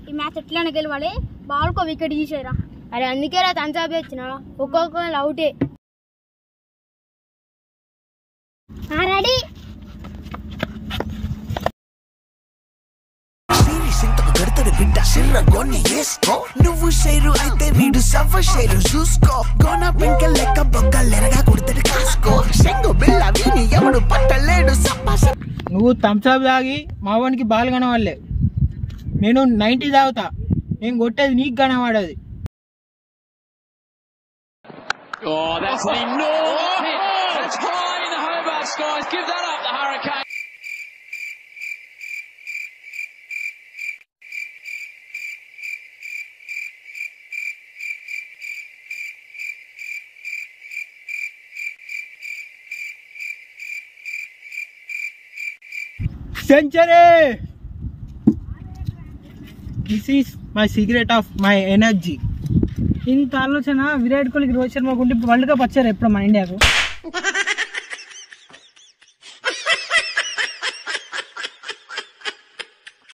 ఈ మ్యాచ్ ఎట్లనే గెలవాలి, బాల్కో వికెట్ తీసేరా. అరే అందుకే రా థమ్స్అప్ తెచ్చిన, ఒక్కొక్క అవుటే. రెడీ. నువ్వు షేరు అయితే వీడు సవ్వ షేరు చూసుకో. గోన పెంక లెక్క బొగ్గలెరగా కొడతాడు కాసుకో. శంగు బిల్ల వీని ఎవడు పట్టలేడు. నువ్వు థమ్స్అప్ తాగి మావానికి బాల్ కనవాళ్ళే, నేను 90 తాగుతా. నేను కొట్టేది నీకు కనవాడది. Century! This is my secret of my energy. ఇంత ఆలోచన విరాట్ కోహ్లీకి, రోహిత్ శర్మకు ఉంటే వరల్డ్ కప్ వచ్చారు ఎప్పుడు మన ఇండియాకు.